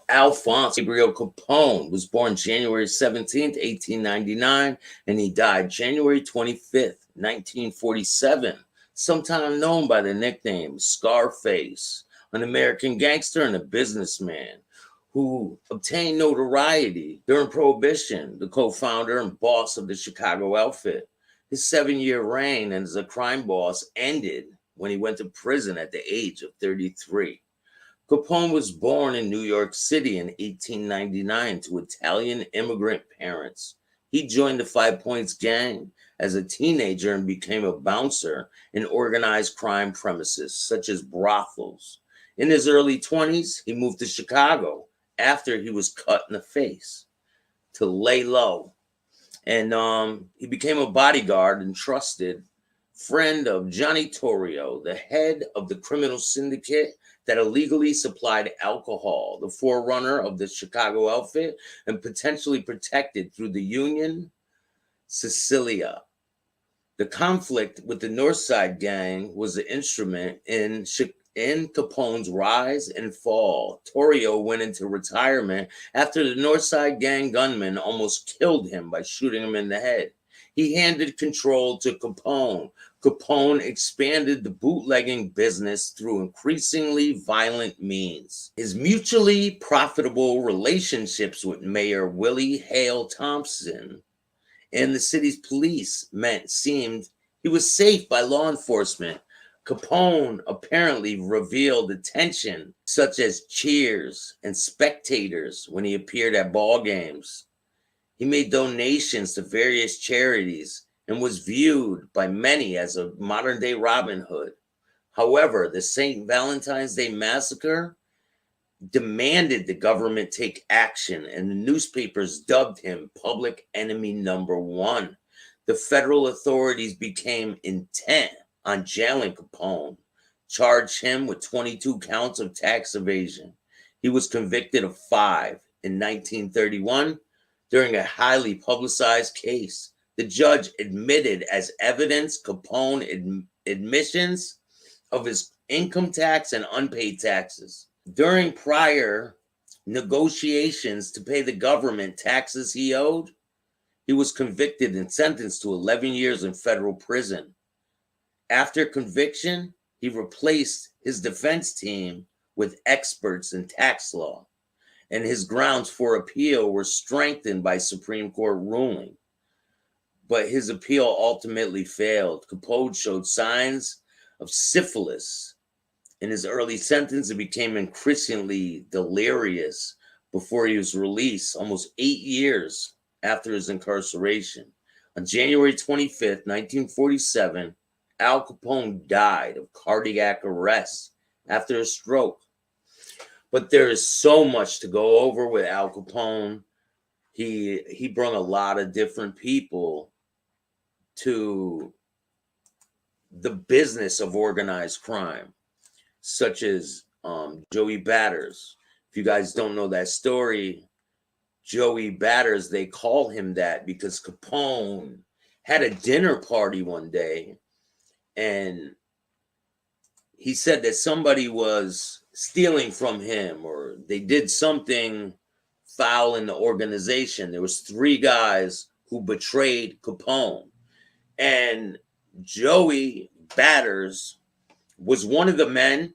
Alphonse Capone was born January 17th, 1899, and he died January 25th, 1947, sometime known by the nickname Scarface, an American gangster and a businessman who obtained notoriety during Prohibition, the co-founder and boss of the Chicago outfit. His 7-year reign as a crime boss ended when he went to prison at the age of 33. Capone was born in New York City in 1899 to Italian immigrant parents. He joined the Five Points Gang as a teenager and became a bouncer in organized crime premises such as brothels. In his early 20s, he moved to Chicago after he was cut in the face to lay low. And he became a bodyguard and trusted friend of Johnny Torrio, the head of the criminal syndicate that illegally supplied alcohol, the forerunner of the Chicago outfit, and potentially protected through the Union Sicilia. The conflict with the North Side Gang was an instrument in Capone's rise and fall. Torrio went into retirement after the North Side Gang gunman almost killed him by shooting him in the head. He handed control to Capone. Capone expanded the bootlegging business through increasingly violent means. His mutually profitable relationships with Mayor Willie Hale Thompson and the city's police seemed he was safe by law enforcement. Capone apparently revealed attention such as cheers and spectators when he appeared at ball games. He made donations to various charities and was viewed by many as a modern-day Robin Hood. However, the St. Valentine's Day Massacre demanded the government take action, and the newspapers dubbed him public enemy number one. The federal authorities became intent on jailing Capone, charged him with 22 counts of tax evasion. He was convicted of 5 in 1931 during a highly publicized case. The judge admitted as evidence Capone admissions of his income tax and unpaid taxes. During prior negotiations to pay the government taxes he owed, he was convicted and sentenced to 11 years in federal prison. After conviction, he replaced his defense team with experts in tax law, and his grounds for appeal were strengthened by Supreme Court ruling. But his appeal ultimately failed. Capone showed signs of syphilis. In his early sentence, he became increasingly delirious before he was released almost 8 years after his incarceration. On January 25th, 1947, Al Capone died of cardiac arrest after a stroke. But there is so much to go over with Al Capone. He brought a lot of different people to the business of organized crime, such as Joey Batters. If you guys don't know that story, Joey Batters, they call him that because Capone had a dinner party one day, and he said that somebody was stealing from him or they did something foul in the organization. There was 3 guys who betrayed Capone, and Joey Batters was one of the men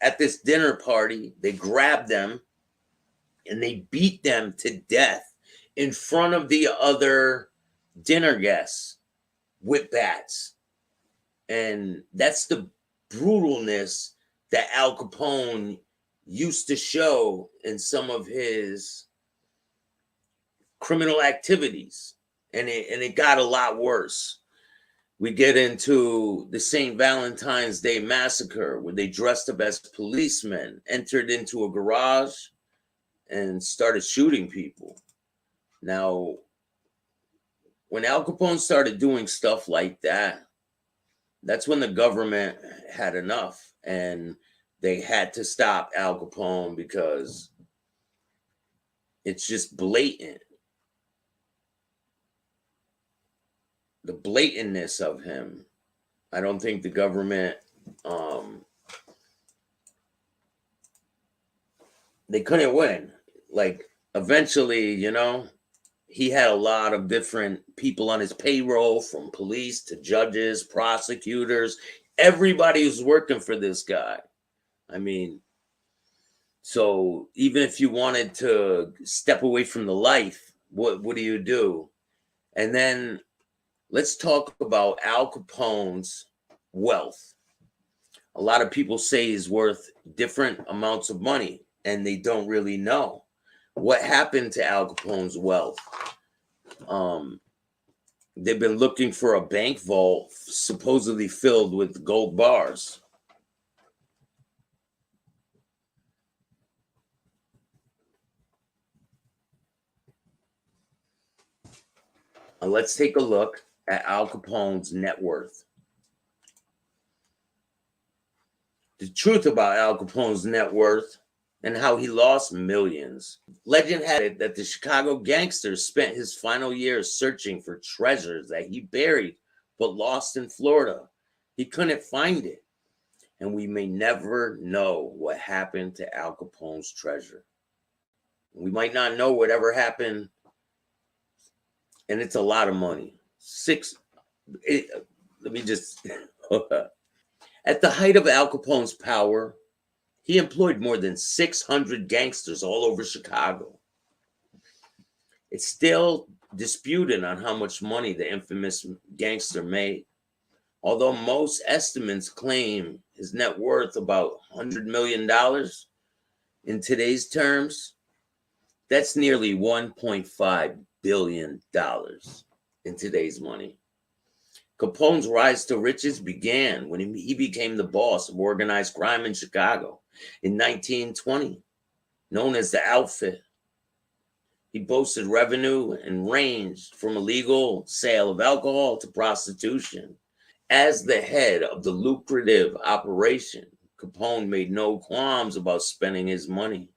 at this dinner party. They grabbed them and they beat them to death in front of the other dinner guests with bats. And that's the brutalness that Al Capone used to show in some of his criminal activities. And it got a lot worse. We get into the St. Valentine's Day Massacre, where they dressed up as policemen, entered into a garage, and started shooting people. Now, when Al Capone started doing stuff like that, that's when the government had enough, and they had to stop Al Capone because it's just blatant. The blatantness of him. I don't think the government they couldn't win. Like, eventually, he had a lot of different people on his payroll, from police to judges, prosecutors. Everybody was working for this guy. I mean, so even if you wanted to step away from the life, what do you do? And then let's talk about Al Capone's wealth. A lot of people say he's worth different amounts of money, and they don't really know what happened to Al Capone's wealth. They've been looking for a bank vault supposedly filled with gold bars. Let's take a look at Al Capone's net worth. The truth about Al Capone's net worth and how he lost millions. Legend had it that the Chicago gangster spent his final years searching for treasures that he buried but lost in Florida. He couldn't find it, and we may never know what happened to Al Capone's treasure. We might not know whatever happened, and it's a lot of money. Let me just... At the height of Al Capone's power, he employed more than 600 gangsters all over Chicago. It's still disputed on how much money the infamous gangster made, although most estimates claim his net worth about $100 million. In today's terms, that's nearly $1.5 billion in today's money. Capone's rise to riches began when he became the boss of organized crime in Chicago in 1920, known as the Outfit. He boasted revenue and ranged from illegal sale of alcohol to prostitution. As the head of the lucrative operation, Capone made no qualms about spending his money,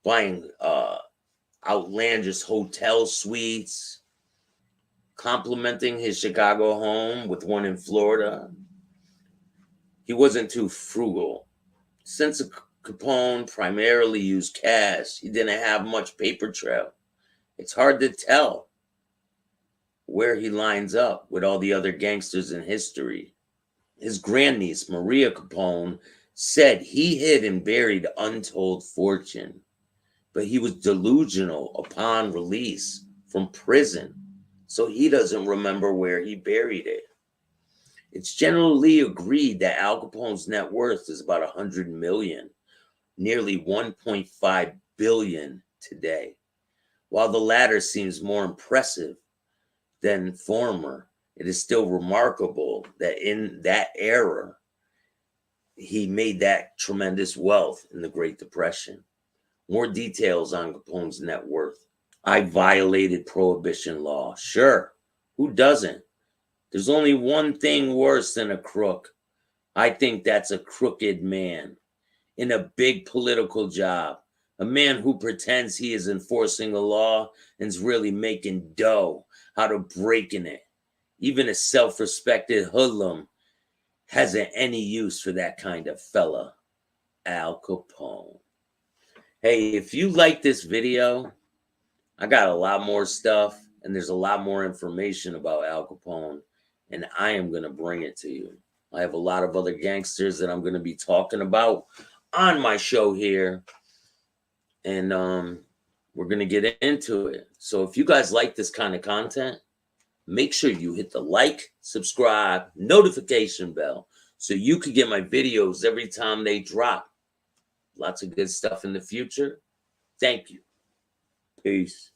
buying outlandish hotel suites, complementing his Chicago home with one in Florida. He wasn't too frugal. Since Capone primarily used cash, he didn't have much paper trail. It's hard to tell where he lines up with all the other gangsters in history. His grandniece, Maria Capone, said he hid and buried untold fortune, but he was delusional upon release from prison, so he doesn't remember where he buried it. It's generally agreed that Al Capone's net worth is about $100 million, nearly $1.5 billion today. While the latter seems more impressive than former, it is still remarkable that in that era, he made that tremendous wealth in the Great Depression. More details on Capone's net worth. I violated prohibition law. Sure, who doesn't? There's only one thing worse than a crook. I think that's a crooked man in a big political job. A man who pretends he is enforcing the law and is really making dough out of breaking it. Even a self-respected hoodlum hasn't any use for that kind of fella. Al Capone. Hey, if you like this video, I got a lot more stuff, and there's a lot more information about Al Capone, and I am going to bring it to you. I have a lot of other gangsters that I'm going to be talking about on my show here, and we're going to get into it. So if you guys like this kind of content, make sure you hit the like, subscribe, notification bell, so you can get my videos every time they drop. Lots of good stuff in the future. Thank you. Peace.